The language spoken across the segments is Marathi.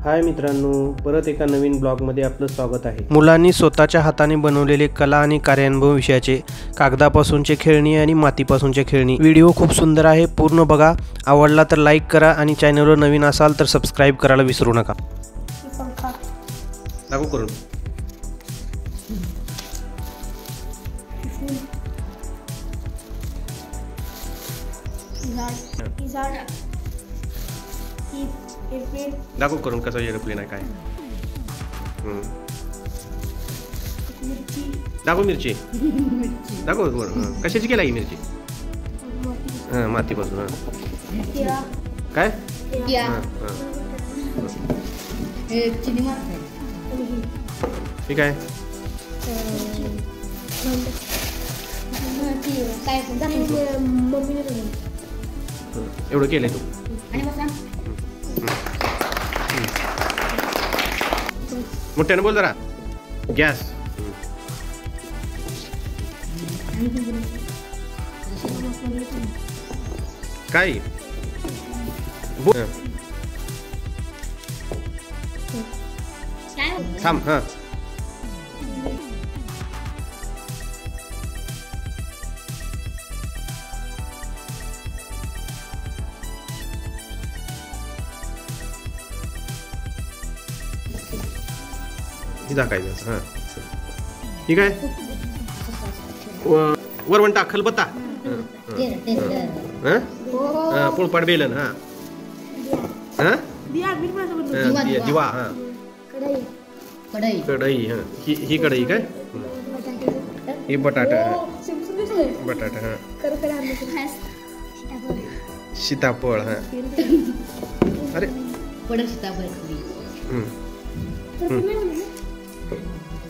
हाय मित्रांनो, परत एका नवीन ब्लॉगमध्ये आपलं स्वागत आहे। मुलांनी स्वतःच्या हाताने बनवलेले कला आणि कार्यानुभव विषयाचे कागदापासूनचे खेळणी आणि मातीपासूनचे खेळणी व्हिडिओ खूप सुंदर आहे, पूर्ण बघा। आवडला तर लाईक करा आणि चॅनलवर नवीन असाल तर सबस्क्राइब करायला विसरू नका। लागू करून दाखव करून कसं एरोप्लेन आहे काय। दाखव मिरची दाखव कशाची केला ही मिरची। हां मातीपासून हां काय ठीक आहे। एवढं केलंय तू मोठ्याने बोल जरा। गॅस काय थांब हां झाकायचं हां ठीक आहे। वरवंटा टाक खलबत्ता पोळपाट बेलन हां हां दिवा हां कढई हां ही कढई काय ही बटाटा बटाटा हां सीताफळ हां अरे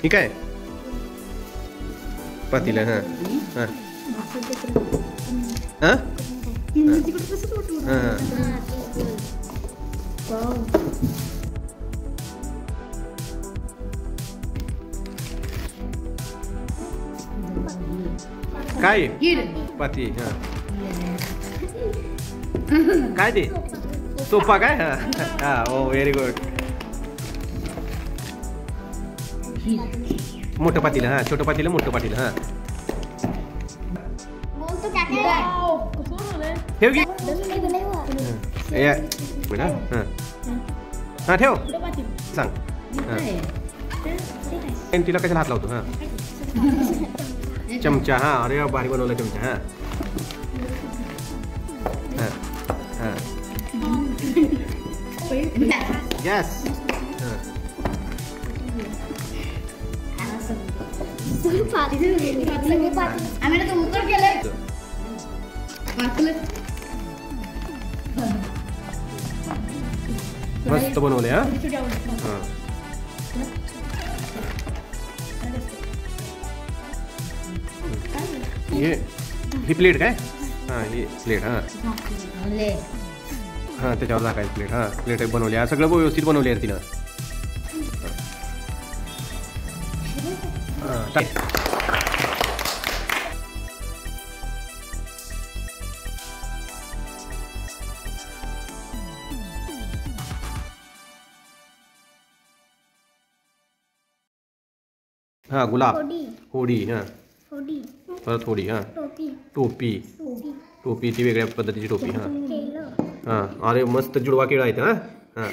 ठीक आहे। पातीला हां हां हां काय पाती हां काय ते सोफा काय हां हां ओ व्हेरी गुड। मोठं पातीला हां छोटं पातीला मोठं पातीला हां ठेव की हां हां ठेव सांग हां तिला कशाला हात लावतो हां चमचा हां अरे भारी बनवला चमचा हां हां हां गॅस मस्त बनवले हां ही प्लेट काय हां ही प्लेट हां हां त्याच्यावर टाकायची प्लेट हां प्लेट बनवली सगळं व्यवस्थित बनवले आहे तिनं हां गुलाब होडी हां परत होडी हां टोपी टोपी ती वेगळ्या पद्धतीची टोपी हां हां अरे मस्त जुडवा केळा आहे हां हां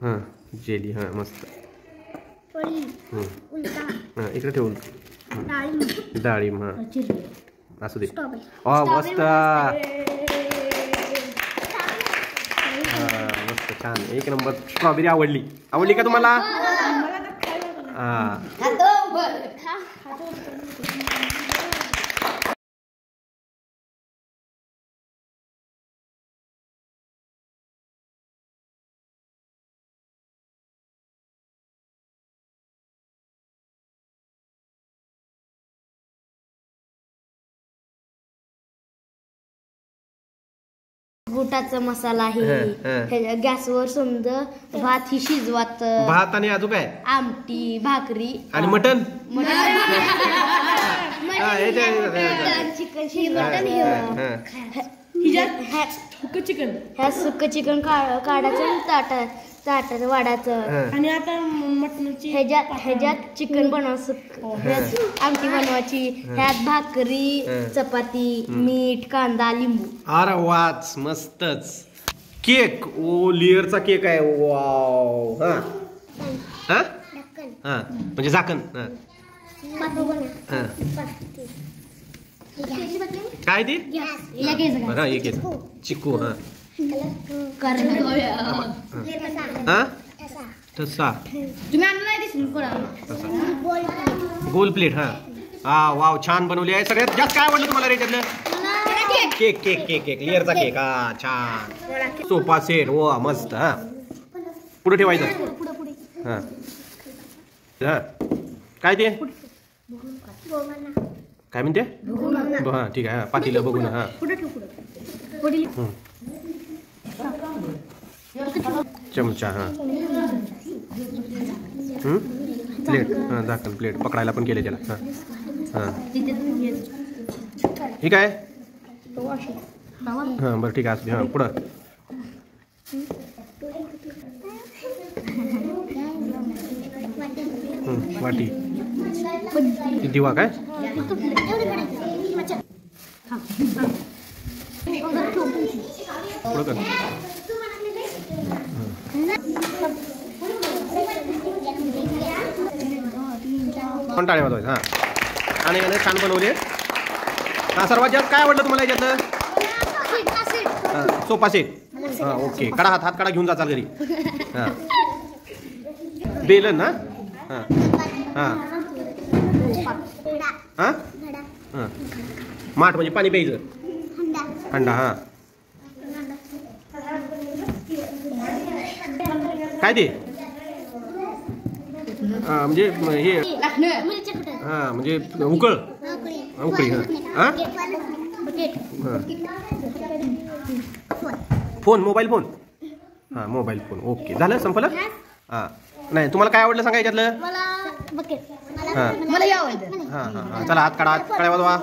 हां जेली हां मस्त हां इकडे ठेवून डाळिंब हां असू दे मस्त मस्त छान एक नंबर। स्ट्रॉबेरी आवडली का तुम्हाला हां गुटाचा मसाला आहे गॅसवर समजा भात ही शिजवात भात आणि अजून काय आमटी भाकरी आणि मटण चिकन ह्या सुक्क चिकन काढायचं आणि ताटात वाढायचं आणि आता मटणाची ह्याच्यात चिकन बनवायचं ह्यात आमटी बनवायची ह्यात भाकरी चपाती मीठ कांदा लिंबू. अरे वाच मस्तच. केक ओ लेअरचा केक आहे. वाव. हा हा हा म्हणजे झाकण. काय ते हा एक चिकू. हा हा तसा गोल प्लेट. हा हा वाव छान बनवली आहे. सगळ्यात जास्त काय आवडलं तुम्हाला रे त्यातलं? केक केक केक केक लेअरचा केक. हा छान. Sofa set. वा मस्त. हा पुढे ठेवायचं. हा हा काय ते काय म्हणते? हा ठीक आहे. हा पातीला बघून. हा चमचा. हा प्लेट. हा झाकण प्लेट पकडायला पण केले त्याला. हा हा ठीक आहे. हां बरं ठीक आहे असू दे. हां पुढं वाटी दिवा काय पुढं कर. पण टाळे वाजवायचं. हां आणि छान बनवले. हां सर्वात जास्त काय आवडलं तुम्हाला याच्यातलं? हां सोफा सेट. हां ओके. कडा हात कडा घेऊन जा चाल घरी. हां बेलन. हां हां हां हां हां माठ म्हणजे पाणी प्यायचं. हंडा. हां काय ते? हां म्हणजे हे हां म्हणजे उकळ उकळी. हां हां फोन मोबाईल फोन. हां मोबाईल फोन. ओके झालं संपलं. हां नाही तुम्हाला काय आवडलं सांगा याच्यातलं? हां हां हां चला हात काढा. हात काढा वाजवा.